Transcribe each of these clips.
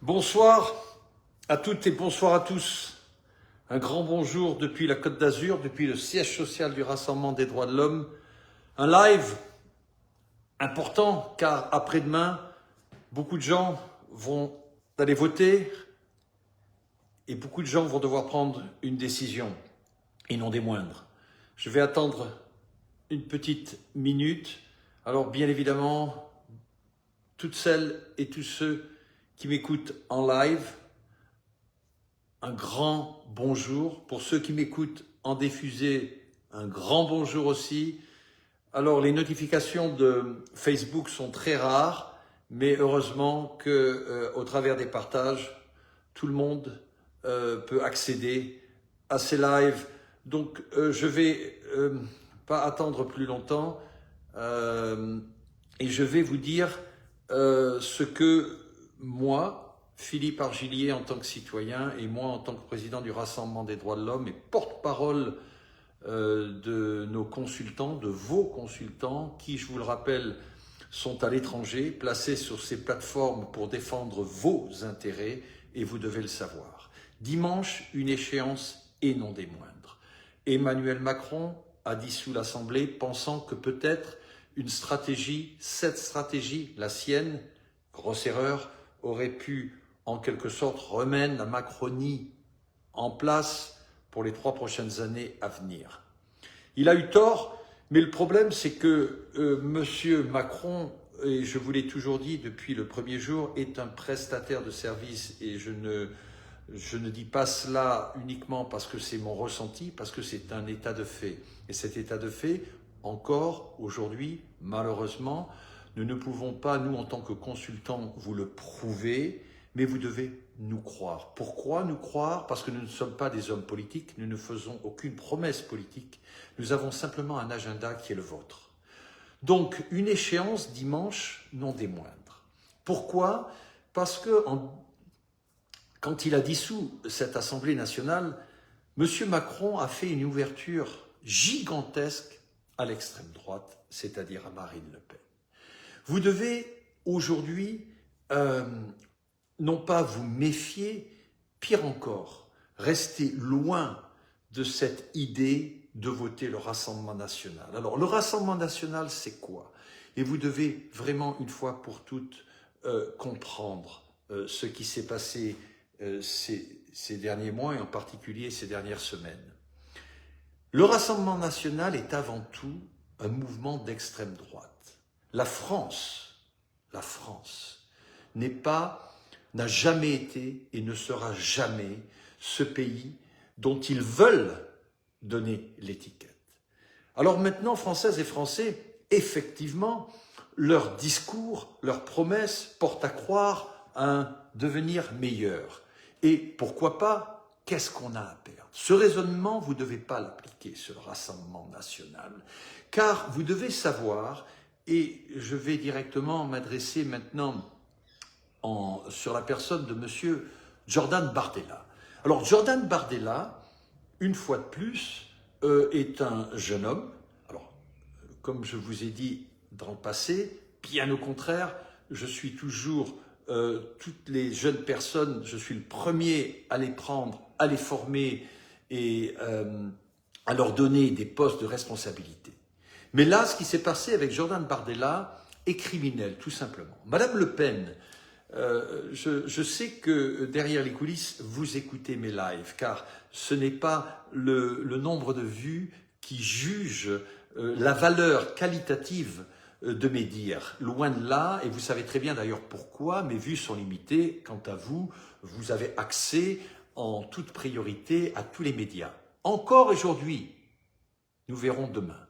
Bonsoir à toutes et bonsoir à tous. Un grand bonjour depuis la Côte d'Azur, depuis le siège social du Rassemblement des droits de l'homme. Un live important car après-demain, beaucoup de gens vont aller voter et beaucoup de gens vont devoir prendre une décision, et non des moindres. Je vais attendre une petite minute. Alors bien évidemment, toutes celles et tous ceux qui m'écoutent en live, un grand bonjour. Pour ceux qui m'écoutent en diffusé, un grand bonjour aussi. Alors les notifications de Facebook sont très rares, mais heureusement que au travers des partages, tout le monde peut accéder à ces lives. Donc je vais pas attendre plus longtemps et je vais vous dire ce que moi, Philippe Argillier en tant que citoyen et moi en tant que président du Rassemblement des droits de l'homme et porte-parole de nos consultants, de vos consultants, qui, je vous le rappelle, sont à l'étranger, placés sur ces plateformes pour défendre vos intérêts, et vous devez le savoir. Dimanche, une échéance et non des moindres. Emmanuel Macron a dissous l'Assemblée, pensant que peut-être cette stratégie, la sienne, grosse erreur, aurait pu en quelque sorte remettre la Macronie en place pour les 3 prochaines années à venir. Il a eu tort, mais le problème c'est que Monsieur Macron, et je vous l'ai toujours dit depuis le premier jour, est un prestataire de services, et je ne dis pas cela uniquement parce que c'est mon ressenti, parce que c'est un état de fait. Et cet état de fait, encore aujourd'hui, malheureusement, nous ne pouvons pas, nous en tant que consultants, vous le prouver, mais vous devez nous croire. Pourquoi nous croire? Parce que nous ne sommes pas des hommes politiques, nous ne faisons aucune promesse politique, nous avons simplement un agenda qui est le vôtre. Donc, une échéance dimanche, non des moindres. Pourquoi? Parce que quand il a dissous cette Assemblée nationale, M. Macron a fait une ouverture gigantesque à l'extrême droite, c'est-à-dire à Marine Le Pen. Vous devez aujourd'hui non pas vous méfier, pire encore, rester loin de cette idée de voter le Rassemblement national. Alors le Rassemblement national, c'est quoi? Et vous devez vraiment une fois pour toutes comprendre ce qui s'est passé ces derniers mois et en particulier ces dernières semaines. Le Rassemblement national est avant tout un mouvement d'extrême droite. La France n'a jamais été et ne sera jamais ce pays dont ils veulent donner l'étiquette. Alors maintenant, Françaises et Français, effectivement, leur discours, leurs promesses portent à croire à un devenir meilleur. Et pourquoi pas, qu'est-ce qu'on a à perdre? Ce raisonnement, vous ne devez pas l'appliquer sur le Rassemblement national, car vous devez savoir, et je vais directement m'adresser maintenant sur la personne de M. Jordan Bardella. Alors Jordan Bardella, une fois de plus, est un jeune homme. Alors, comme je vous ai dit dans le passé, bien au contraire, je suis toujours toutes les jeunes personnes, je suis le premier à les prendre, à les former et à leur donner des postes de responsabilité. Mais là, ce qui s'est passé avec Jordan Bardella est criminel, tout simplement. Madame Le Pen, je sais que derrière les coulisses, vous écoutez mes lives, car ce n'est pas le nombre de vues qui juge la valeur qualitative de mes dires. Loin de là, et vous savez très bien d'ailleurs pourquoi, mes vues sont limitées. Quant à vous, vous avez accès en toute priorité à tous les médias. Encore aujourd'hui, nous verrons demain.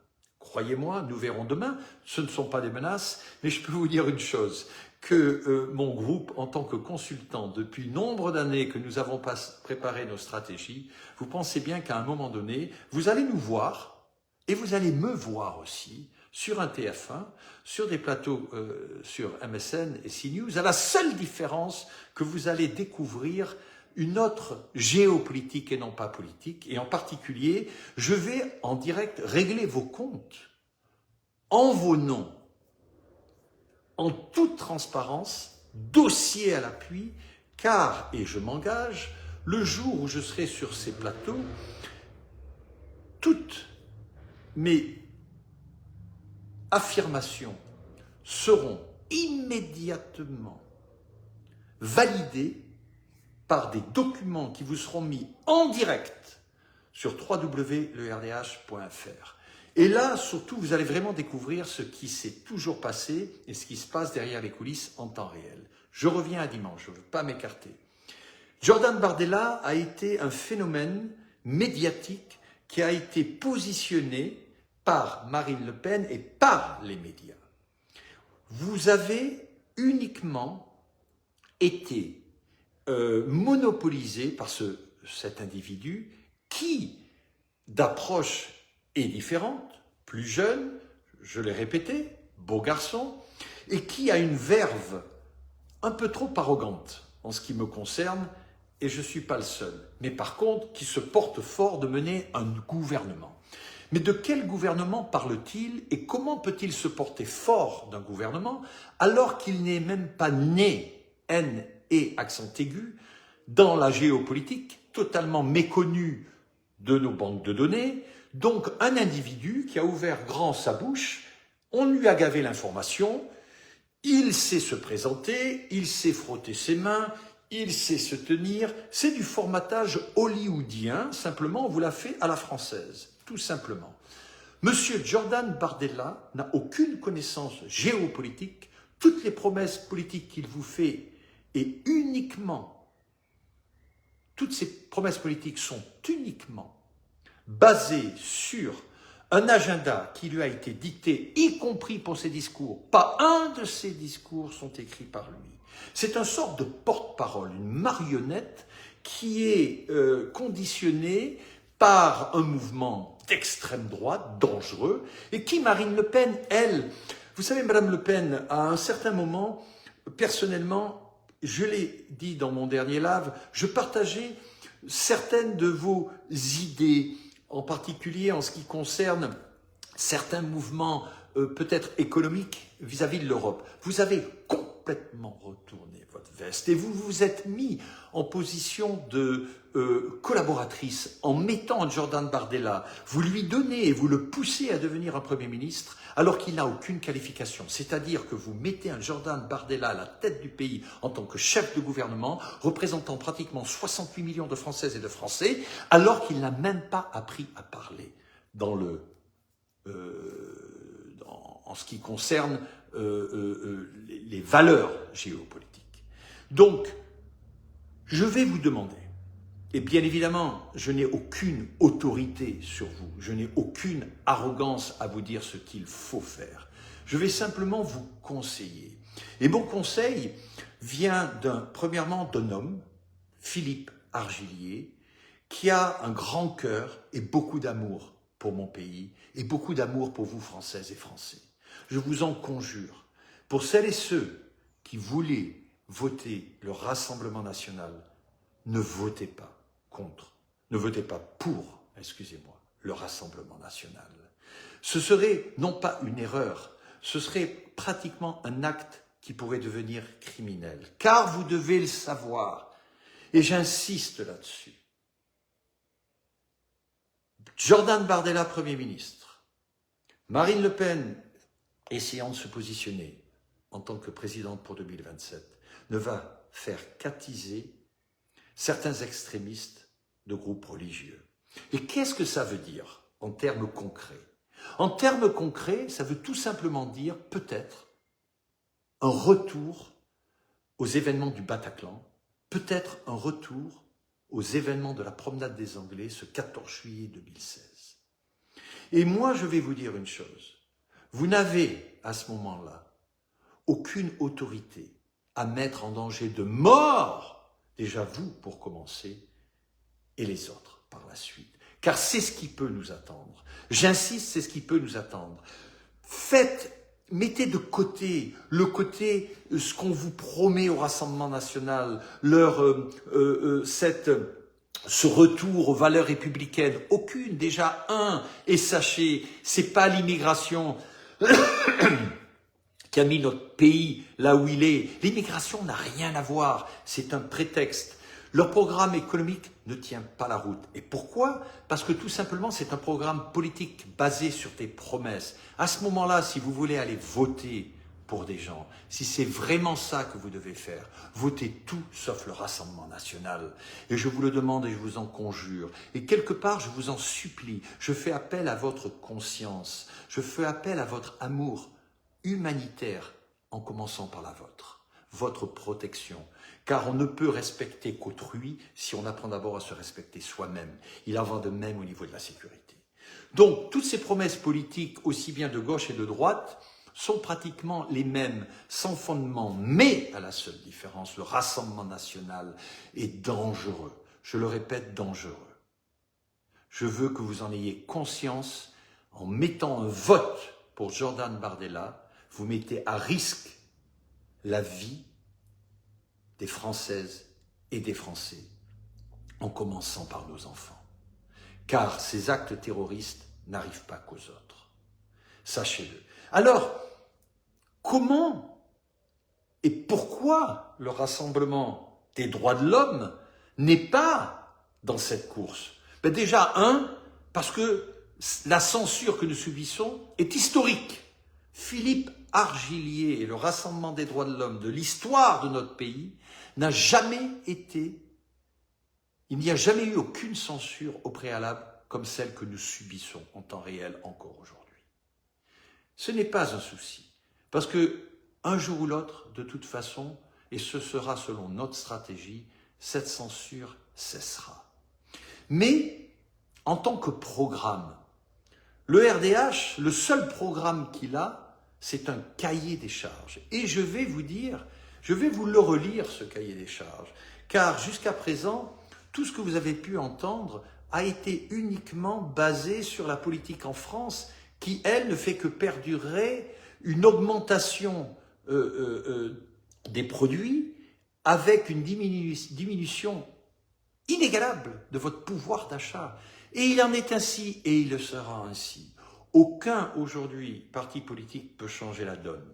Croyez-moi, nous verrons demain. Ce ne sont pas des menaces, mais je peux vous dire une chose, que mon groupe, en tant que consultant, depuis nombre d'années que nous avons préparé nos stratégies, vous pensez bien qu'à un moment donné, vous allez nous voir, et vous allez me voir aussi, sur un TF1, sur des plateaux sur MSN et CNews, à la seule différence que vous allez découvrir une autre géopolitique et non pas politique, et en particulier, je vais en direct régler vos comptes en vos noms, en toute transparence, dossier à l'appui, car, et je m'engage, le jour où je serai sur ces plateaux, toutes mes affirmations seront immédiatement validées par des documents qui vous seront mis en direct sur www.lerdh.fr. Et là, surtout, vous allez vraiment découvrir ce qui s'est toujours passé et ce qui se passe derrière les coulisses en temps réel. Je reviens à dimanche, je ne veux pas m'écarter. Jordan Bardella a été un phénomène médiatique qui a été positionné par Marine Le Pen et par les médias. Vous avez uniquement été monopolisé par cet individu qui, d'approche est différente, plus jeune, je l'ai répété, beau garçon, et qui a une verve un peu trop arrogante en ce qui me concerne, et je ne suis pas le seul, mais par contre qui se porte fort de mener un gouvernement. Mais de quel gouvernement parle-t-il et comment peut-il se porter fort d'un gouvernement alors qu'il n'est même pas né, N et accent aigu, dans la géopolitique, totalement méconnu de nos banques de données, donc un individu qui a ouvert grand sa bouche, on lui a gavé l'information, il sait se présenter, il sait frotter ses mains, il sait se tenir, c'est du formatage hollywoodien, simplement on vous l'a fait à la française, tout simplement. Monsieur Jordan Bardella n'a aucune connaissance géopolitique, toutes les promesses politiques qu'il vous fait et uniquement, toutes ces promesses politiques sont uniquement basées sur un agenda qui lui a été dicté, y compris pour ses discours. Pas un de ses discours sont écrits par lui. C'est une sorte de porte-parole, une marionnette qui est conditionnée par un mouvement d'extrême droite, dangereux, et qui, Marine Le Pen, elle, vous savez, Madame Le Pen, à un certain moment, personnellement, je l'ai dit dans mon dernier live, je partageais certaines de vos idées, en particulier en ce qui concerne certains mouvements peut-être économiques vis-à-vis de l'Europe. Vous avez complètement retourné votre veste et vous vous êtes mis en position de collaboratrice en mettant un Jordan Bardella. Vous lui donnez et vous le poussez à devenir un Premier ministre alors qu'il n'a aucune qualification. C'est-à-dire que vous mettez un Jordan Bardella à la tête du pays en tant que chef de gouvernement, représentant pratiquement 68 millions de Françaises et de Français, alors qu'il n'a même pas appris à parler en ce qui concerne les valeurs géopolitiques. Donc, je vais vous demander, et bien évidemment, je n'ai aucune autorité sur vous, je n'ai aucune arrogance à vous dire ce qu'il faut faire. Je vais simplement vous conseiller. Et mon conseil vient premièrement d'un homme, Philippe Argillier, qui a un grand cœur et beaucoup d'amour pour mon pays et beaucoup d'amour pour vous, Françaises et Français. Je vous en conjure, pour celles et ceux qui voulaient voter le Rassemblement national, ne votez pas contre, ne votez pas pour, excusez-moi, le Rassemblement national. Ce serait non pas une erreur, ce serait pratiquement un acte qui pourrait devenir criminel. Car vous devez le savoir, et j'insiste là-dessus. Jordan Bardella, Premier ministre, Marine Le Pen, essayant de se positionner en tant que présidente pour 2027, ne va faire qu'attiser certains extrémistes de groupes religieux. Et qu'est-ce que ça veut dire en termes concrets? En termes concrets, ça veut tout simplement dire peut-être un retour aux événements du Bataclan, peut-être un retour aux événements de la promenade des Anglais ce 14 juillet 2016. Et moi, je vais vous dire une chose. Vous n'avez, à ce moment-là, aucune autorité à mettre en danger de mort, déjà vous pour commencer, et les autres par la suite. Car c'est ce qui peut nous attendre. J'insiste, c'est ce qui peut nous attendre. Mettez de côté ce qu'on vous promet au Rassemblement national, ce retour aux valeurs républicaines. Aucune, déjà et sachez, c'est pas l'immigration qui qui a mis notre pays là où il est. L'immigration n'a rien à voir, c'est un prétexte. Leur programme économique ne tient pas la route. Et pourquoi? Parce que tout simplement, c'est un programme politique basé sur des promesses. À ce moment-là, si vous voulez aller voter pour des gens, si c'est vraiment ça que vous devez faire, votez tout sauf le Rassemblement national. Et je vous le demande et je vous en conjure. Et quelque part, je vous en supplie, je fais appel à votre conscience, je fais appel à votre amour humanitaire, en commençant par la vôtre, votre protection. Car on ne peut respecter qu'autrui si on apprend d'abord à se respecter soi-même. Il en va de même au niveau de la sécurité. Donc, toutes ces promesses politiques, aussi bien de gauche et de droite, sont pratiquement les mêmes, sans fondement, mais à la seule différence, le Rassemblement national est dangereux. Je le répète, dangereux. Je veux que vous en ayez conscience. En mettant un vote pour Jordan Bardella, vous mettez à risque la vie des Françaises et des Français, en commençant par nos enfants. Car ces actes terroristes n'arrivent pas qu'aux autres. Sachez-le. Alors, comment et pourquoi le Rassemblement des droits de l'homme n'est pas dans cette course? Ben déjà, parce que la censure que nous subissons est historique. Philippe Argillier et le Rassemblement des droits de l'homme de l'histoire de notre pays n'a jamais été, il n'y a jamais eu aucune censure au préalable comme celle que nous subissons en temps réel encore aujourd'hui. Ce n'est pas un souci, parce que un jour ou l'autre, de toute façon, et ce sera selon notre stratégie, cette censure cessera. Mais, en tant que programme, le RDH, le seul programme qu'il a, c'est un cahier des charges. Et je vais vous dire, je vais vous le relire, ce cahier des charges, car jusqu'à présent, tout ce que vous avez pu entendre a été uniquement basé sur la politique en France, qui, elle, ne fait que perdurer une augmentation des produits avec une diminution inégalable de votre pouvoir d'achat. Et il en est ainsi, et il le sera ainsi. Aucun, aujourd'hui, parti politique peut changer la donne.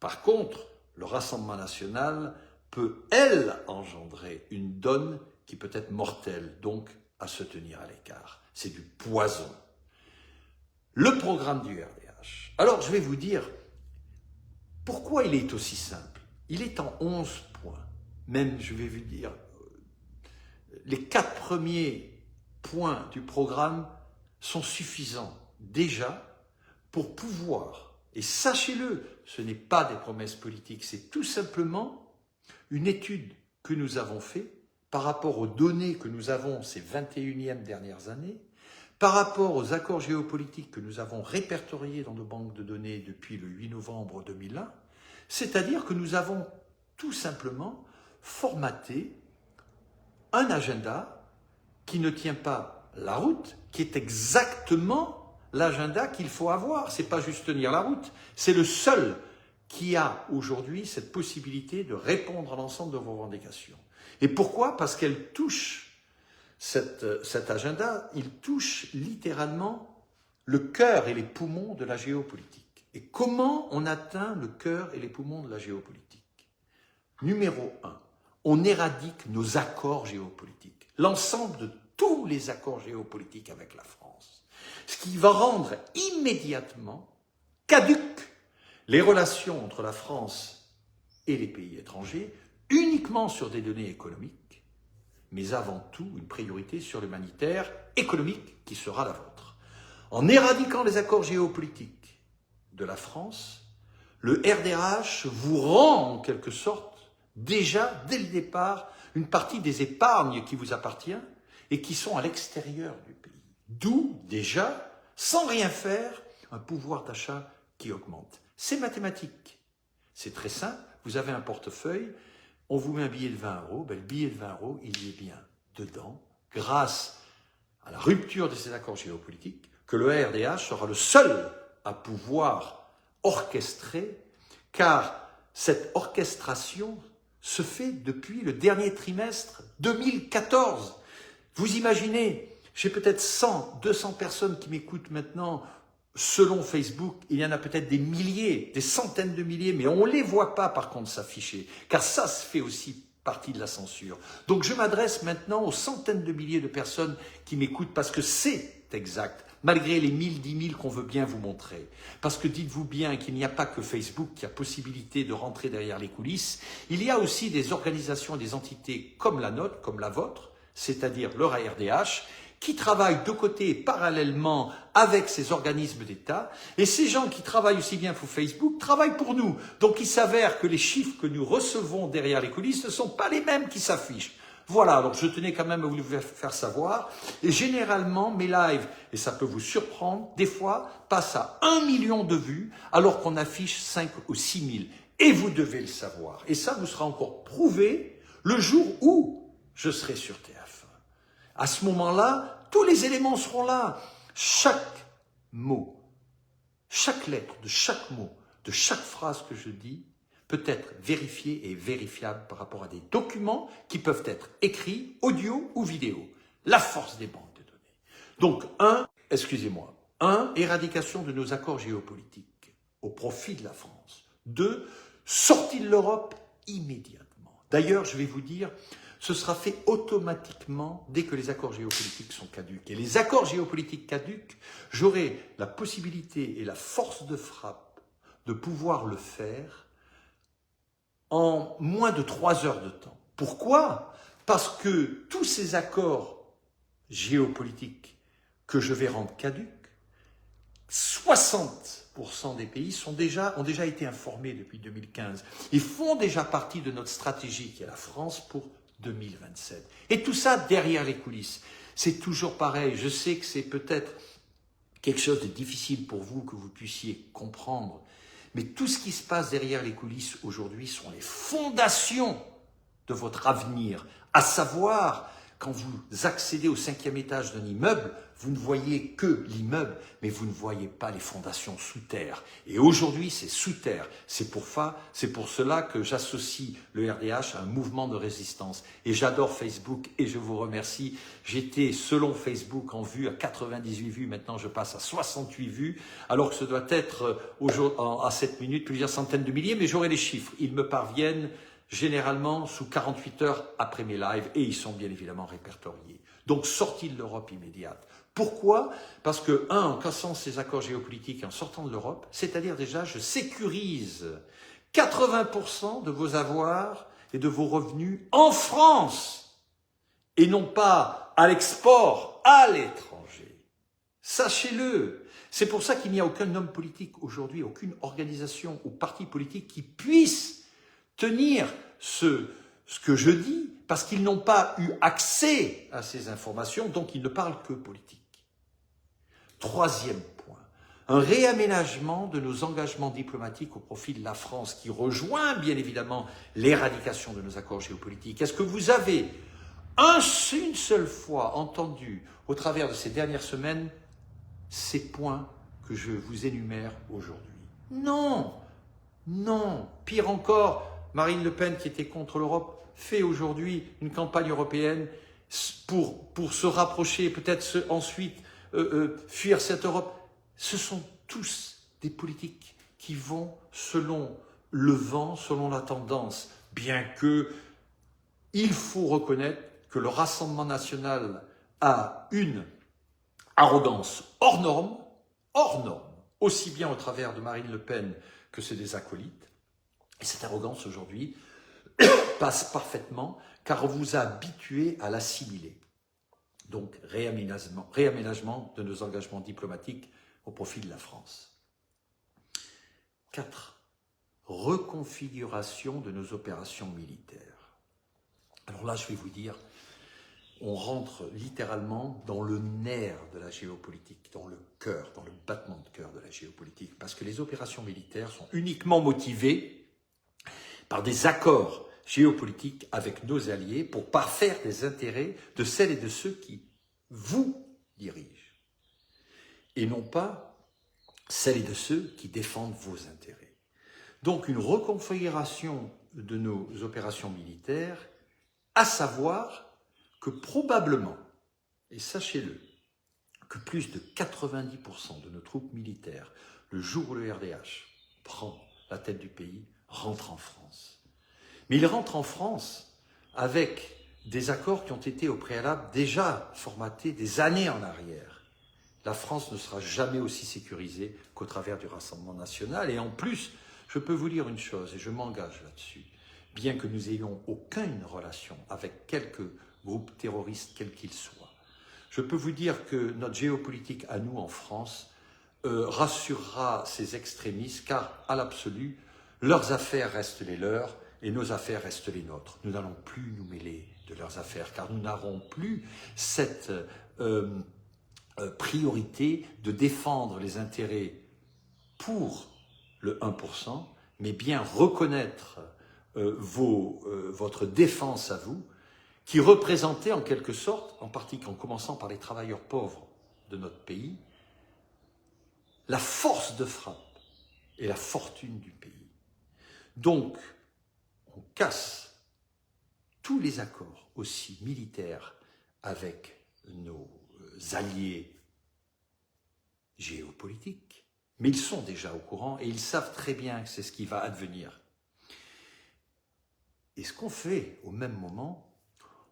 Par contre, le Rassemblement national peut, elle, engendrer une donne qui peut être mortelle, donc à se tenir à l'écart. C'est du poison. Le programme du RDH. Alors, je vais vous dire pourquoi il est aussi simple. Il est en 11 points. Même, je vais vous dire, les 4 premiers points du programme sont suffisants déjà pour pouvoir, et sachez-le, ce n'est pas des promesses politiques, c'est tout simplement une étude que nous avons faite par rapport aux données que nous avons ces 21e dernières années, par rapport aux accords géopolitiques que nous avons répertoriés dans nos banques de données depuis le 8 novembre 2001, c'est-à-dire que nous avons tout simplement formaté un agenda qui ne tient pas la route, qui est exactement l'agenda qu'il faut avoir. C'est pas juste tenir la route, c'est le seul qui a aujourd'hui cette possibilité de répondre à l'ensemble de vos revendications. Et pourquoi? Parce qu'elle touche, cet agenda, il touche littéralement le cœur et les poumons de la géopolitique. Et comment on atteint le cœur et les poumons de la géopolitique? Numéro 1, on éradique nos accords géopolitiques, l'ensemble de tous les accords géopolitiques avec la France, ce qui va rendre immédiatement caduques les relations entre la France et les pays étrangers, uniquement sur des données économiques, mais avant tout une priorité sur l'humanitaire économique qui sera la vôtre. En éradiquant les accords géopolitiques de la France, le RDH vous rend en quelque sorte déjà, dès le départ, une partie des épargnes qui vous appartient et qui sont à l'extérieur du pays. D'où, déjà, sans rien faire, un pouvoir d'achat qui augmente. C'est mathématique. C'est très simple. Vous avez un portefeuille, on vous met un billet de 20 €, ben, le billet de 20 €, il y est bien dedans, grâce à la rupture de ces accords géopolitiques, que le RDH sera le seul à pouvoir orchestrer, car cette orchestration se fait depuis le dernier trimestre 2014. Vous imaginez, j'ai peut-être 100, 200 personnes qui m'écoutent maintenant, selon Facebook, il y en a peut-être des milliers, des centaines de milliers, mais on ne les voit pas par contre s'afficher, car ça se fait aussi partie de la censure. Donc je m'adresse maintenant aux centaines de milliers de personnes qui m'écoutent parce que c'est exact, malgré les 1000, 10 000 qu'on veut bien vous montrer. Parce que dites-vous bien qu'il n'y a pas que Facebook qui a possibilité de rentrer derrière les coulisses, il y a aussi des organisations et des entités comme la nôtre, comme la vôtre, c'est-à-dire le RARDH, qui travaillent de côté parallèlement avec ces organismes d'État. Et ces gens qui travaillent aussi bien pour Facebook travaillent pour nous. Donc il s'avère que les chiffres que nous recevons derrière les coulisses ne sont pas les mêmes qui s'affichent. Voilà, donc je tenais quand même à vous le faire savoir. Et généralement, mes lives, et ça peut vous surprendre, des fois, passent à 1 million de vues, alors qu'on affiche 5 ou 6 000. Et vous devez le savoir. Et ça vous sera encore prouvé le jour où je serai sur TF1. À ce moment-là, tous les éléments seront là. Chaque mot, chaque lettre de chaque mot, de chaque phrase que je dis, peut être vérifié et vérifiable par rapport à des documents qui peuvent être écrits, audio ou vidéo. La force des banques de données. Donc, éradication de nos accords géopolitiques au profit de la France. 2, sortie de l'Europe immédiatement. D'ailleurs, je vais vous dire, ce sera fait automatiquement dès que les accords géopolitiques sont caducs. Et les accords géopolitiques caducs, j'aurai la possibilité et la force de frappe de pouvoir le faire en moins de 3 heures de temps. Pourquoi? Parce que tous ces accords géopolitiques que je vais rendre caducs, 60% des pays ont déjà été informés depuis 2015. Ils font déjà partie de notre stratégie qui est la France pour 2027. Et tout ça derrière les coulisses. C'est toujours pareil. Je sais que c'est peut-être quelque chose de difficile pour vous que vous puissiez comprendre. Mais tout ce qui se passe derrière les coulisses aujourd'hui sont les fondations de votre avenir. À savoir, quand vous accédez au 5e étage d'un immeuble, vous ne voyez que l'immeuble, mais vous ne voyez pas les fondations sous terre. Et aujourd'hui, c'est sous terre. C'est pour cela que j'associe le RDH à un mouvement de résistance. Et j'adore Facebook et je vous remercie. J'étais, selon Facebook, en vue à 98 vues. Maintenant, je passe à 68 vues, alors que ce doit être à 7 minutes plusieurs centaines de milliers, mais j'aurai les chiffres. Ils me parviennent généralement sous 48 heures après mes lives et ils sont bien évidemment répertoriés. Donc, sortie de l'Europe immédiate. Pourquoi? Parce que, en cassant ces accords géopolitiques et en sortant de l'Europe, c'est-à-dire déjà, je sécurise 80% de vos avoirs et de vos revenus en France et non pas à l'export, à l'étranger. Sachez-le. C'est pour ça qu'il n'y a aucun homme politique aujourd'hui, aucune organisation ou parti politique qui puisse tenir ce que je dis, parce qu'ils n'ont pas eu accès à ces informations, donc ils ne parlent que politique. 3e point, un réaménagement de nos engagements diplomatiques au profit de la France, qui rejoint bien évidemment l'éradication de nos accords géopolitiques. Est-ce que vous avez une seule fois entendu, au travers de ces dernières semaines, ces points que je vous énumère aujourd'hui? Non, non. Pire encore, Marine Le Pen, qui était contre l'Europe, fait aujourd'hui une campagne européenne pour se rapprocher, peut-être ensuite fuir cette Europe. Ce sont tous des politiques qui vont selon le vent, selon la tendance, bien que il faut reconnaître que le Rassemblement national a une arrogance hors norme, aussi bien au travers de Marine Le Pen que c'est des acolytes. Et cette arrogance aujourd'hui passe parfaitement car on vous a habitué à l'assimiler. Donc, réaménagement de nos engagements diplomatiques au profit de la France. 4. Reconfiguration de nos opérations militaires. Alors là, je vais vous dire, on rentre littéralement dans le nerf de la géopolitique, dans le cœur, dans le battement de cœur de la géopolitique, parce que les opérations militaires sont uniquement motivées par des accords géopolitiques avec nos alliés pour parfaire les intérêts de celles et de ceux qui vous dirigent, et non pas celles et de ceux qui défendent vos intérêts. Donc une reconfiguration de nos opérations militaires, à savoir que probablement, et sachez-le, que plus de 90% de nos troupes militaires, le jour où le RDH prend la tête du pays, rentrent en France. Mais ils rentrent en France avec des accords qui ont été au préalable déjà formatés des années en arrière. La France ne sera jamais aussi sécurisée qu'au travers du Rassemblement national. Et en plus, je peux vous dire une chose, et je m'engage là-dessus, bien que nous ayons aucune relation avec quelques groupes terroristes, quels qu'ils soient, je peux vous dire que notre géopolitique à nous en France rassurera ces extrémistes, car à l'absolu, leurs affaires restent les leurs et nos affaires restent les nôtres. Nous n'allons plus nous mêler de leurs affaires, car nous n'aurons plus cette priorité de défendre les intérêts pour le 1%, mais bien reconnaître votre défense à vous, qui représentait en quelque sorte, en particulier en commençant par les travailleurs pauvres de notre pays, la force de frappe et la fortune du pays. Donc, on casse tous les accords aussi militaires avec nos alliés géopolitiques, mais ils sont déjà au courant et ils savent très bien que c'est ce qui va advenir. Et ce qu'on fait au même moment,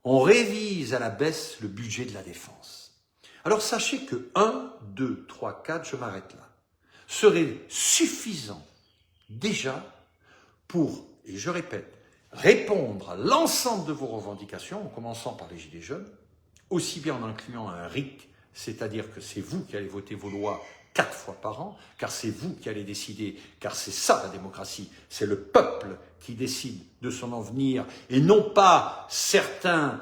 on révise à la baisse le budget de la défense. Alors sachez que 1, 2, 3, 4, je m'arrête là, serait suffisant déjà pour, et je répète, répondre à l'ensemble de vos revendications, en commençant par les Gilets jaunes, aussi bien en incluant un RIC, c'est-à-dire que c'est vous qui allez voter vos lois 4 fois par an, car c'est vous qui allez décider, car c'est ça la démocratie, c'est le peuple qui décide de son avenir, et non pas certains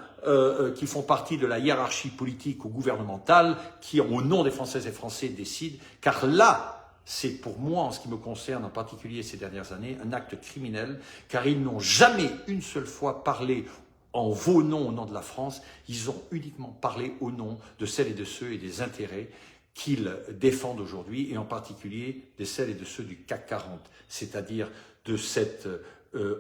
qui font partie de la hiérarchie politique ou gouvernementale, qui, au nom des Françaises et Français, décident, car là, c'est pour moi, en ce qui me concerne, en particulier ces dernières années, un acte criminel, car ils n'ont jamais une seule fois parlé en vos noms, au nom de la France, ils ont uniquement parlé au nom de celles et de ceux et des intérêts qu'ils défendent aujourd'hui, et en particulier de celles et de ceux du CAC 40, c'est-à-dire de cette,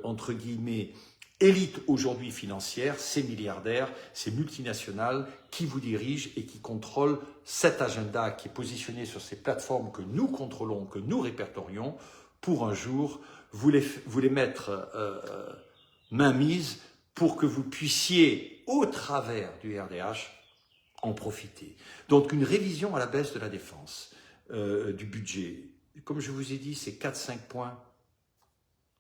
entre guillemets, élite aujourd'hui financière, ces milliardaires, ces multinationales qui vous dirigent et qui contrôlent cet agenda qui est positionné sur ces plateformes que nous contrôlons, que nous répertorions, pour un jour vous les mettre mainmise pour que vous puissiez, au travers du RDH, en profiter. Donc une révision à la baisse de la défense, du budget. Comme je vous ai dit, ces 4-5 points,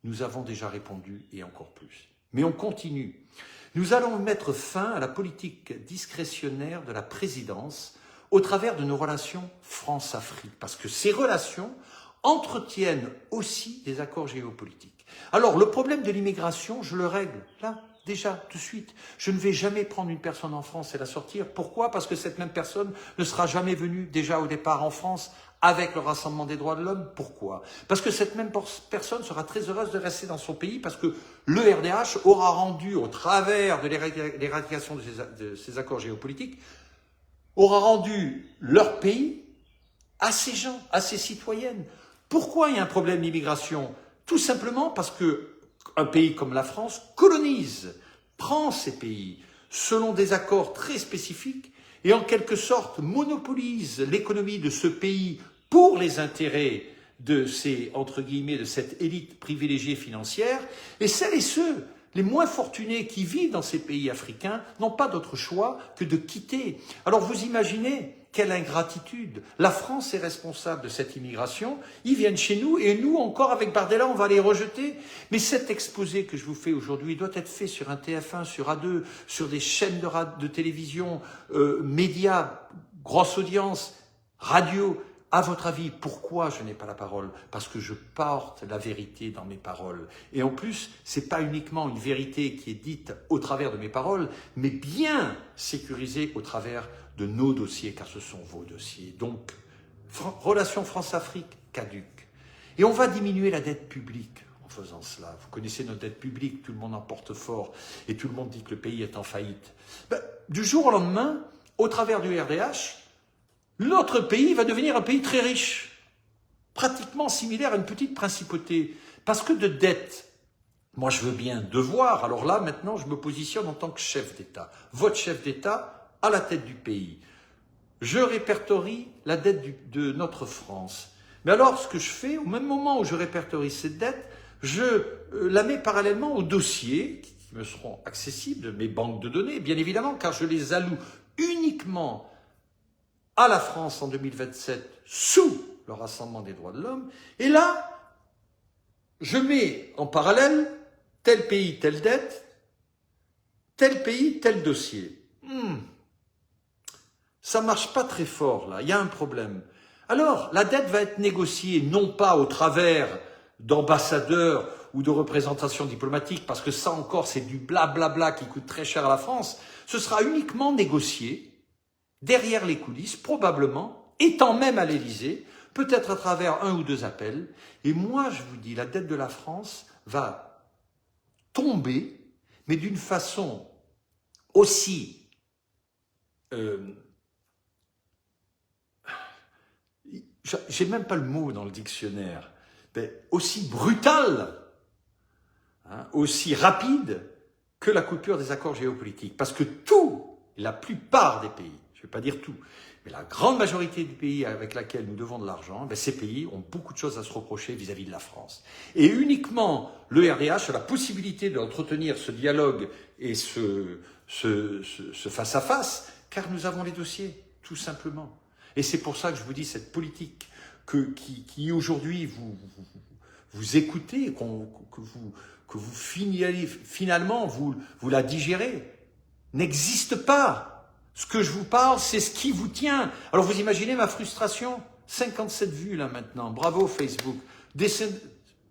nous avons déjà répondu et encore plus. Mais on continue. Nous allons mettre fin à la politique discrétionnaire de la présidence au travers de nos relations France-Afrique, parce que ces relations entretiennent aussi des accords géopolitiques. Alors, le problème de l'immigration, je le règle là, déjà, tout de suite. Je ne vais jamais prendre une personne en France et la sortir. Pourquoi? Parce que cette même personne ne sera jamais venue déjà au départ en France avec le Rassemblement des droits de l'homme. Pourquoi? Parce que cette même personne sera très heureuse de rester dans son pays, parce que le RDH aura rendu, au travers de l'éradication de ces accords géopolitiques, aura rendu leur pays à ces gens, à ces citoyennes. Pourquoi il y a un problème d'immigration? Tout simplement parce que un pays comme la France colonise, prend ces pays selon des accords très spécifiques et en quelque sorte monopolise l'économie de ce pays pour les intérêts de ces, entre guillemets, de cette élite privilégiée financière, et celles et ceux, les moins fortunés qui vivent dans ces pays africains, n'ont pas d'autre choix que de quitter. Alors vous imaginez quelle ingratitude. La France est responsable de cette immigration, ils viennent chez nous et nous, encore avec Bardella, on va les rejeter. Mais cet exposé que je vous fais aujourd'hui doit être fait sur un TF1, sur A2, sur des chaînes de télévision, médias, grosse audience, radio. À votre avis, pourquoi je n'ai pas la parole? Parce que je porte la vérité dans mes paroles. Et en plus, c'est pas uniquement une vérité qui est dite au travers de mes paroles, mais bien sécurisée au travers de nos dossiers, car ce sont vos dossiers. Donc, relation France-Afrique caduque. Et on va diminuer la dette publique en faisant cela. Vous connaissez notre dette publique, tout le monde en porte fort, et tout le monde dit que le pays est en faillite. Du jour au lendemain, au travers du RDH, notre pays va devenir un pays très riche, pratiquement similaire à une petite principauté. Parce que de dette, moi je veux bien devoir, alors là maintenant je me positionne en tant que chef d'État. Votre chef d'État à la tête du pays. je répertorie la dette de notre France. Mais alors, ce que je fais, au même moment où je répertorie cette dette, je la mets parallèlement aux dossiers qui me seront accessibles de mes banques de données, bien évidemment, car je les alloue uniquement à la France en 2027 sous le Rassemblement des droits de l'homme. Et là, je mets en parallèle tel pays, telle dette, tel pays, tel dossier. Ça marche pas très fort, là. Il y a un problème. Alors, la dette va être négociée, non pas au travers d'ambassadeurs ou de représentations diplomatiques, parce que ça encore, c'est du blablabla qui coûte très cher à la France. Ce sera uniquement négocié derrière les coulisses, probablement, étant même à l'Élysée, peut-être à travers 1 ou 2 appels. Et moi, je vous dis, la dette de la France va tomber, mais d'une façon aussi j'ai même pas le mot dans le dictionnaire, mais aussi brutale, hein, aussi rapide que la coupure des accords géopolitiques. Parce que la plupart des pays, je ne vais pas dire tout, mais la grande majorité des pays avec lesquels nous devons de l'argent, ces pays ont beaucoup de choses à se reprocher vis-à-vis de la France. Et uniquement le RDH a la possibilité d'entretenir ce dialogue et ce face-à-face, car nous avons les dossiers, tout simplement. Et c'est pour ça que je vous dis, cette politique qui aujourd'hui vous écoutez, que vous finalement vous la digérez, n'existe pas. Ce que je vous parle, c'est ce qui vous tient. Alors vous imaginez ma frustration, 57 vues là maintenant, bravo Facebook.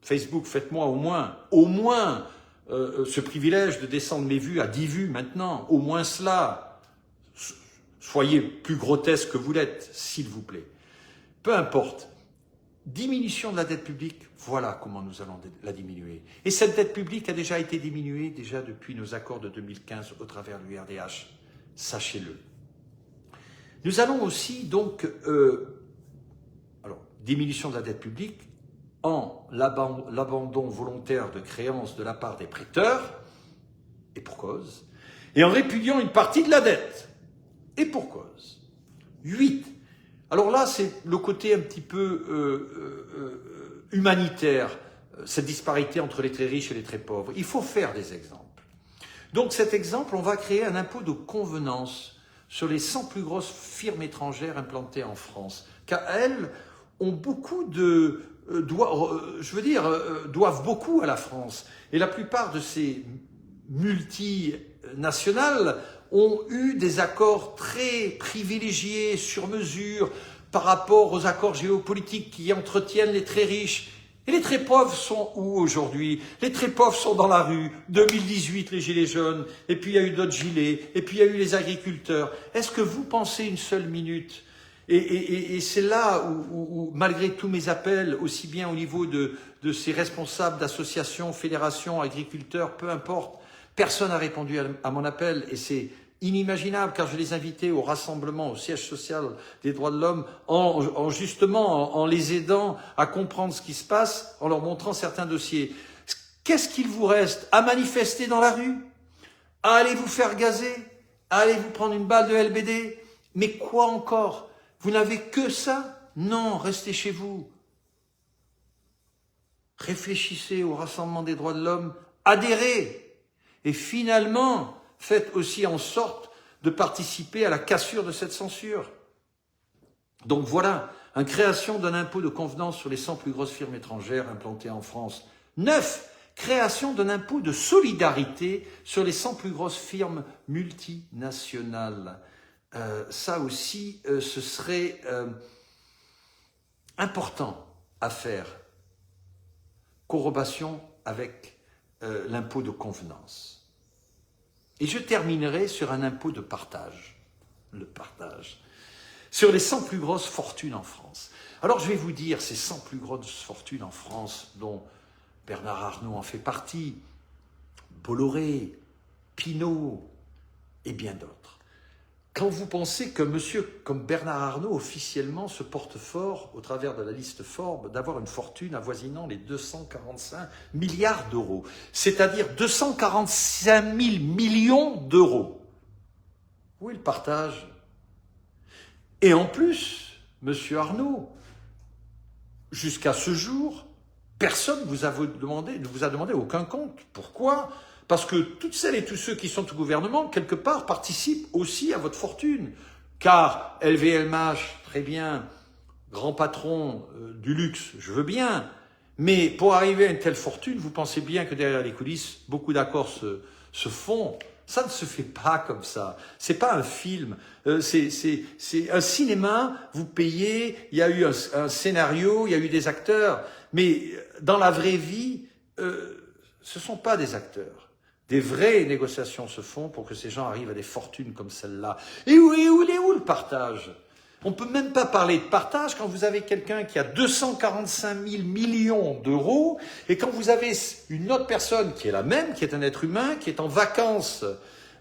Facebook, faites-moi au moins ce privilège de descendre mes vues à 10 vues maintenant, au moins cela. Soyez plus grotesque que vous l'êtes, s'il vous plaît. Peu importe. Diminution de la dette publique, voilà comment nous allons la diminuer. Et cette dette publique a déjà été diminuée depuis nos accords de 2015 au travers de l'URDH. Sachez-le. Nous allons aussi donc, diminution de la dette publique en l'abandon volontaire de créances de la part des prêteurs, et pour cause, et en répudiant une partie de la dette. Et pour cause. 8. Alors là, c'est le côté un petit peu humanitaire, cette disparité entre les très riches et les très pauvres. Il faut faire des exemples. Donc cet exemple, on va créer un impôt de convenance sur les 100 plus grosses firmes étrangères implantées en France. Car elles ont beaucoup doivent beaucoup à la France. Et la plupart de ces multinationales ont eu des accords très privilégiés, sur mesure, par rapport aux accords géopolitiques qui entretiennent les très riches. Et les très pauvres sont où aujourd'hui? Les très pauvres sont dans la rue. 2018, les gilets jaunes, et puis il y a eu d'autres gilets, et puis il y a eu les agriculteurs. Est-ce que vous pensez une seule minute? Et c'est là où, malgré tous mes appels, aussi bien au niveau de ces responsables d'associations, fédérations, agriculteurs, peu importe, personne n'a répondu à mon appel, et c'est inimaginable, car je les invitais au rassemblement, au siège social des droits de l'homme, en les aidant à comprendre ce qui se passe, en leur montrant certains dossiers. Qu'est-ce qu'il vous reste? À manifester dans la rue? À aller vous faire gazer? À aller vous prendre une balle de LBD? Mais quoi encore? Vous n'avez que ça? Non, restez chez vous. Réfléchissez au rassemblement des droits de l'homme, adhérez. Et finalement, faites aussi en sorte de participer à la cassure de cette censure. Donc voilà, une création d'un impôt de convenance sur les 100 plus grosses firmes étrangères implantées en France. 9. Création d'un impôt de solidarité sur les 100 plus grosses firmes multinationales. Ça aussi, ce serait important à faire. Corrobation avec l'impôt de convenance. Et je terminerai sur un impôt de partage. Le partage. Sur les 100 plus grosses fortunes en France. Alors je vais vous dire, ces 100 plus grosses fortunes en France, dont Bernard Arnault en fait partie, Bolloré, Pinault et bien d'autres. Quand vous pensez que monsieur comme Bernard Arnault officiellement se porte fort au travers de la liste Forbes d'avoir une fortune avoisinant les 245 milliards d'euros, c'est-à-dire 245 000 millions d'euros. Où est le partage? Et en plus, Monsieur Arnaud, jusqu'à ce jour, personne ne vous a demandé aucun compte. Pourquoi? Parce que toutes celles et tous ceux qui sont au gouvernement, quelque part, participent aussi à votre fortune. Car LVMH, très bien, grand patron du luxe, je veux bien. Mais pour arriver à une telle fortune, vous pensez bien que derrière les coulisses, beaucoup d'accords se font. Ça ne se fait pas comme ça. C'est pas un film. C'est un cinéma. Vous payez. Il y a eu un scénario. Il y a eu des acteurs. Mais dans la vraie vie, ce sont pas des acteurs. Des vraies négociations se font pour que ces gens arrivent à des fortunes comme celle-là. Et où est où le partage? On ne peut même pas parler de partage quand vous avez quelqu'un qui a 245 000 millions d'euros et quand vous avez une autre personne qui est la même, qui est un être humain, qui est en vacances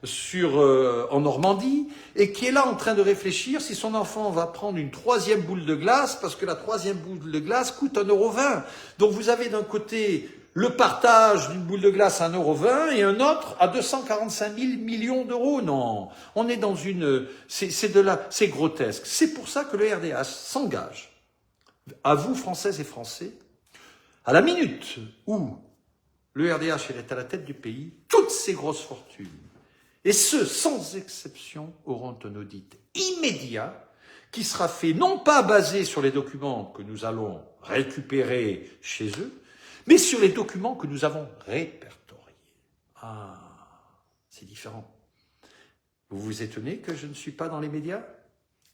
en Normandie et qui est là en train de réfléchir si son enfant va prendre une troisième boule de glace parce que la troisième boule de glace coûte 1,20 €. Donc vous avez d'un côté le partage d'une boule de glace à 1,20 € et un autre à 245 000 millions d'euros. Non, on est dans une... c'est grotesque. C'est pour ça que le RDH s'engage, à vous, Françaises et Français, à la minute où le RDH est à la tête du pays, toutes ces grosses fortunes, et ce, sans exception, auront un audit immédiat qui sera fait non pas basé sur les documents que nous allons récupérer chez eux, mais sur les documents que nous avons répertoriés. Ah, c'est différent. Vous vous étonnez que je ne suis pas dans les médias?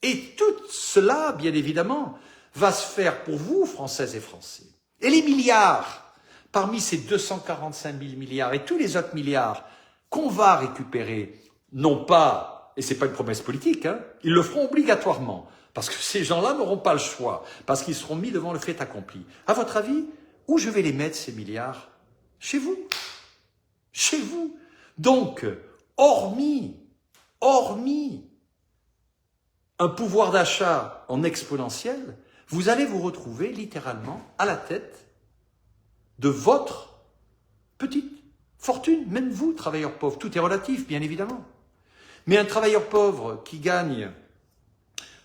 Et tout cela, bien évidemment, va se faire pour vous, Françaises et Français. Et les milliards, parmi ces 245 000 milliards et tous les autres milliards qu'on va récupérer, non pas, et c'est pas une promesse politique, hein, ils le feront obligatoirement, parce que ces gens-là n'auront pas le choix, parce qu'ils seront mis devant le fait accompli. À votre avis, où je vais les mettre, ces milliards? Chez vous. Chez vous. Donc, hormis un pouvoir d'achat en exponentiel, vous allez vous retrouver littéralement à la tête de votre petite fortune. Même vous, travailleurs pauvres, tout est relatif, bien évidemment. Mais un travailleur pauvre qui gagne,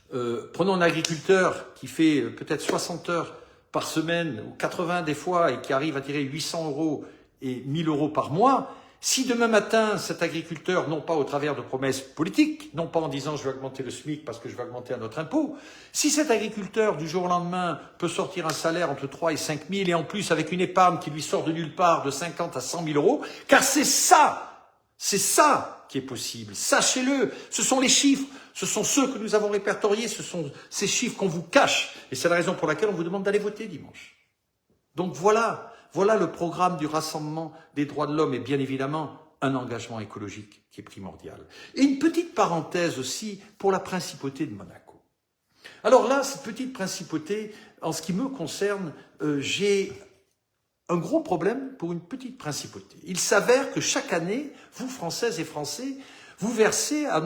prenons un agriculteur qui fait peut-être 60 heures par semaine, ou 80 des fois, et qui arrive à tirer 800 € et 1000 € par mois, si demain matin, cet agriculteur, non pas au travers de promesses politiques, non pas en disant je vais augmenter le SMIC parce que je vais augmenter un autre impôt, si cet agriculteur, du jour au lendemain, peut sortir un salaire entre 3 et 5 000, et en plus avec une épargne qui lui sort de nulle part de 50 à 100 000 €, car c'est ça qui est possible. Sachez-le, ce sont les chiffres, ce sont ceux que nous avons répertoriés, ce sont ces chiffres qu'on vous cache. Et c'est la raison pour laquelle on vous demande d'aller voter dimanche. Donc voilà le programme du Rassemblement des droits de l'homme et bien évidemment un engagement écologique qui est primordial. Et une petite parenthèse aussi pour la principauté de Monaco. Alors là, cette petite principauté, en ce qui me concerne, j'ai un gros problème pour une petite principauté. Il s'avère que chaque année, vous, Françaises et Français, vous versez à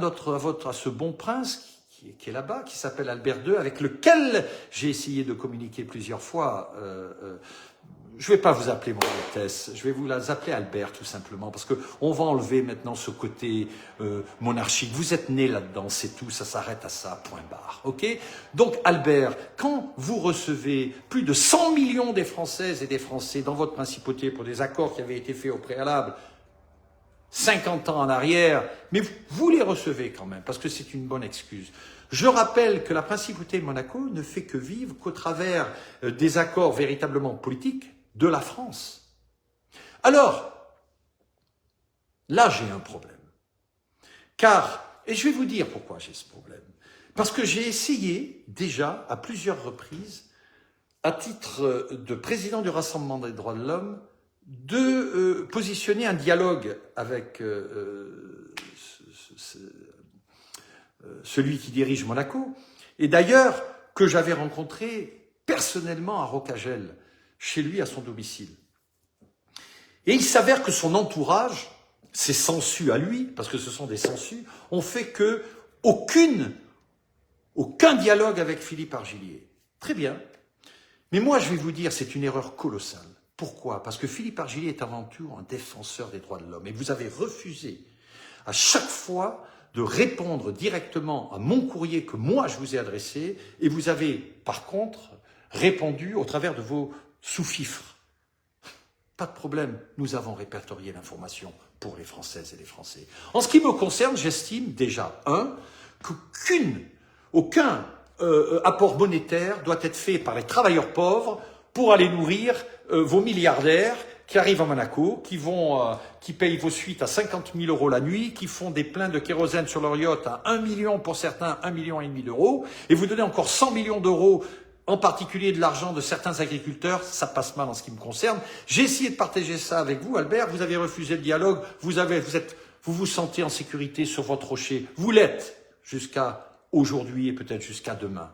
ce bon prince qui est là-bas, qui s'appelle Albert II, avec lequel j'ai essayé de communiquer plusieurs fois. Je ne vais pas vous appeler mon Altesse, je vais vous appeler Albert tout simplement, parce qu'on va enlever maintenant ce côté monarchique. Vous êtes né là-dedans, c'est tout, ça s'arrête à ça, point barre. Ok? Donc Albert, quand vous recevez plus de 100 millions des Françaises et des Français dans votre principauté pour des accords qui avaient été faits au préalable, 50 ans en arrière, mais vous les recevez quand même, parce que c'est une bonne excuse. Je rappelle que la principauté de Monaco ne fait que vivre qu'au travers des accords véritablement politiques de la France. Alors, là j'ai un problème. Et je vais vous dire pourquoi j'ai ce problème. Parce que j'ai essayé déjà à plusieurs reprises, à titre de président du Rassemblement des droits de l'homme, de positionner un dialogue avec celui qui dirige Monaco, et d'ailleurs que j'avais rencontré personnellement à Rocagel, chez lui à son domicile. Et il s'avère que son entourage, ses sangsues à lui, parce que ce sont des sangsues, ont fait que aucun dialogue avec Philippe Argillier. Très bien. Mais moi, je vais vous dire, c'est une erreur colossale. Pourquoi? Parce que Philippe Argillier est avant tout un défenseur des droits de l'homme. Et vous avez refusé à chaque fois de répondre directement à mon courrier que moi je vous ai adressé, et vous avez par contre répondu au travers de vos sous-fifres. Pas de problème, nous avons répertorié l'information pour les Françaises et les Français. En ce qui me concerne, j'estime déjà, aucun apport monétaire doit être fait par les travailleurs pauvres pour aller nourrir vos milliardaires qui arrivent à Monaco, qui payent vos suites à 50 000 € la nuit, qui font des pleins de kérosène sur leur yacht à 1 million pour certains, 1,5 million d'euros, et vous donnez encore 100 millions d'euros, en particulier de l'argent de certains agriculteurs. Ça passe mal en ce qui me concerne. J'ai essayé de partager ça avec vous, Albert, vous avez refusé le dialogue, vous vous sentez en sécurité sur votre rocher, vous l'êtes jusqu'à aujourd'hui et peut-être jusqu'à demain.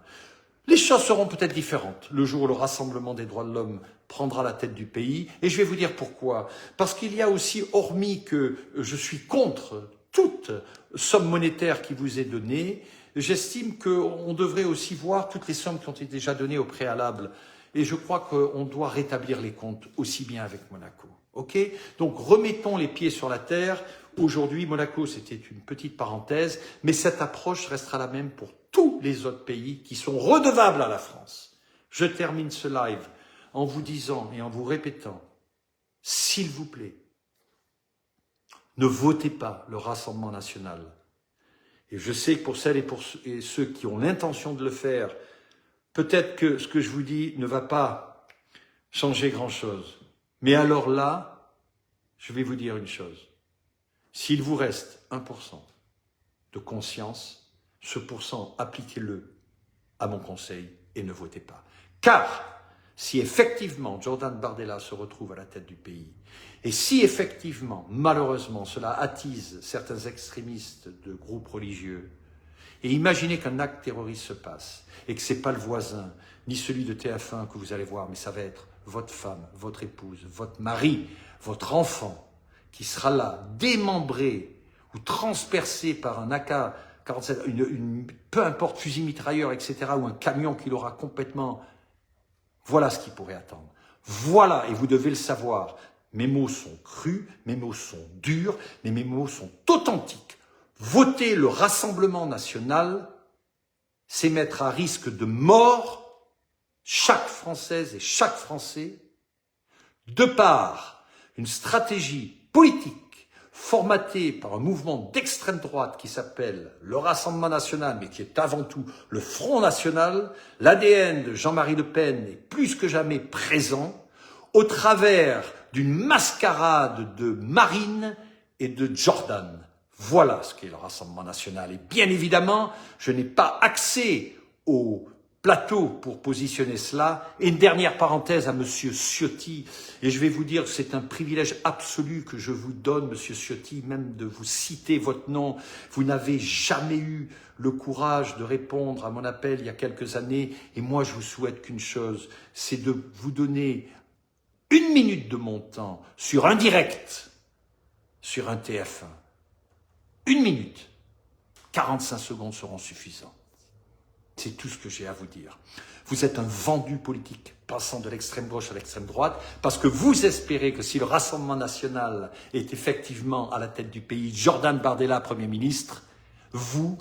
Les choses seront peut-être différentes le jour où le Rassemblement des droits de l'homme prendra la tête du pays. Et je vais vous dire pourquoi. Parce qu'il y a aussi, hormis que je suis contre toute somme monétaire qui vous est donnée, j'estime qu'on devrait aussi voir toutes les sommes qui ont été déjà données au préalable. Et je crois qu'on doit rétablir les comptes aussi bien avec Monaco. Ok ? Donc remettons les pieds sur la terre. Aujourd'hui, Monaco, c'était une petite parenthèse, mais cette approche restera la même pour tous les autres pays qui sont redevables à la France. Je termine ce live en vous disant et en vous répétant, s'il vous plaît, ne votez pas le Rassemblement national. Et je sais que pour celles et ceux qui ont l'intention de le faire, peut-être que ce que je vous dis ne va pas changer grand-chose. Mais alors là, je vais vous dire une chose. S'il vous reste 1% de conscience, ce pourcent, appliquez-le à mon conseil et ne votez pas. Car si effectivement Jordan Bardella se retrouve à la tête du pays, et si effectivement, malheureusement, cela attise certains extrémistes de groupes religieux, et imaginez qu'un acte terroriste se passe, et que ce n'est pas le voisin, ni celui de TF1 que vous allez voir, mais ça va être votre femme, votre épouse, votre mari, votre enfant, qui sera là, démembré ou transpercé par un AK-47, peu importe, fusil mitrailleur, etc., ou un camion qui l'aura complètement... Voilà ce qui pourrait attendre. Voilà, et vous devez le savoir, mes mots sont crus, mes mots sont durs, mais mes mots sont authentiques. Voter le Rassemblement national, c'est mettre à risque de mort chaque Française et chaque Français, de par une stratégie politique formatée par un mouvement d'extrême droite qui s'appelle le Rassemblement national, mais qui est avant tout le Front national. L'ADN de Jean-Marie Le Pen est plus que jamais présent au travers d'une mascarade de Marine et de Jordan. Voilà ce qu'est le Rassemblement national. Et bien évidemment, je n'ai pas accès au plateau pour positionner cela. Et une dernière parenthèse à Monsieur Ciotti, et je vais vous dire que c'est un privilège absolu que je vous donne, Monsieur Ciotti, même de vous citer votre nom. Vous n'avez jamais eu le courage de répondre à mon appel il y a quelques années, et moi je vous souhaite qu'une chose, c'est de vous donner 1 minute de mon temps sur un direct, sur un TF1. 1 minute, 45 secondes seront suffisants. C'est tout ce que j'ai à vous dire. Vous êtes un vendu politique, passant de l'extrême gauche à l'extrême droite, parce que vous espérez que si le Rassemblement national est effectivement à la tête du pays, Jordan Bardella, Premier ministre, vous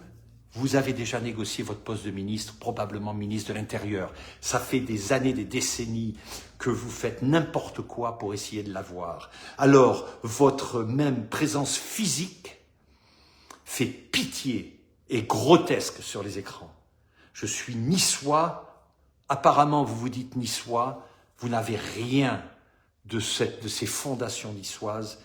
avez déjà négocié votre poste de ministre, probablement ministre de l'Intérieur. Ça fait des années, des décennies que vous faites n'importe quoi pour essayer de l'avoir. Alors, votre même présence physique fait pitié et grotesque sur les écrans. Je suis niçois, apparemment vous vous dites niçois, vous n'avez rien de ces fondations niçoises,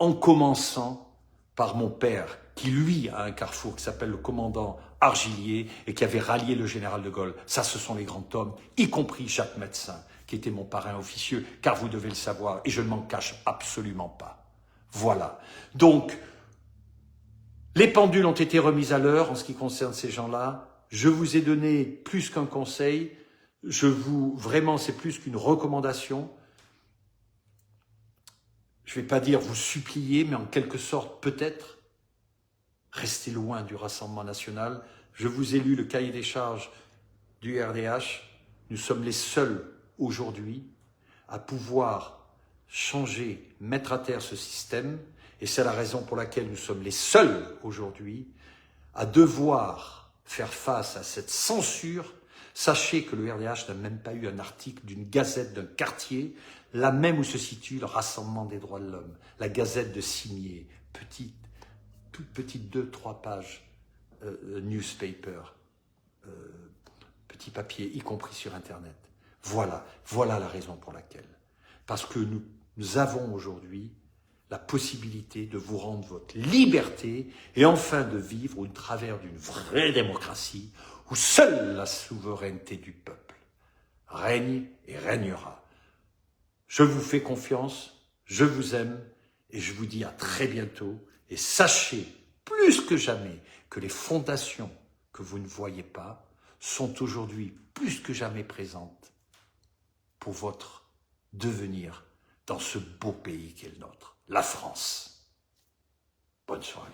en commençant par mon père, qui lui a un carrefour qui s'appelle le commandant Argillier et qui avait rallié le général de Gaulle. Ça, ce sont les grands hommes, y compris Jacques Médecin, qui était mon parrain officieux, car vous devez le savoir, et je ne m'en cache absolument pas. Voilà. Donc, les pendules ont été remises à l'heure en ce qui concerne ces gens-là. Je vous ai donné plus qu'un conseil. Vraiment, c'est plus qu'une recommandation. Je ne vais pas dire vous supplier, mais en quelque sorte, peut-être, restez loin du Rassemblement national. Je vous ai lu le cahier des charges du RDH. Nous sommes les seuls aujourd'hui à pouvoir changer, mettre à terre ce système. Et c'est la raison pour laquelle nous sommes les seuls aujourd'hui à devoir faire face à cette censure. Sachez que le RDH n'a même pas eu un article d'une gazette d'un quartier, là même où se situe le Rassemblement des droits de l'homme, la gazette de Cimier, toute petite 2-3 pages, newspaper, petit papier, y compris sur Internet. Voilà la raison pour laquelle. Parce que nous avons aujourd'hui la possibilité de vous rendre votre liberté et enfin de vivre au travers d'une vraie démocratie où seule la souveraineté du peuple règne et régnera. Je vous fais confiance, je vous aime et je vous dis à très bientôt. Et sachez plus que jamais que les fondations que vous ne voyez pas sont aujourd'hui plus que jamais présentes pour votre devenir dans ce beau pays qu'est le nôtre, la France. Bonne soirée.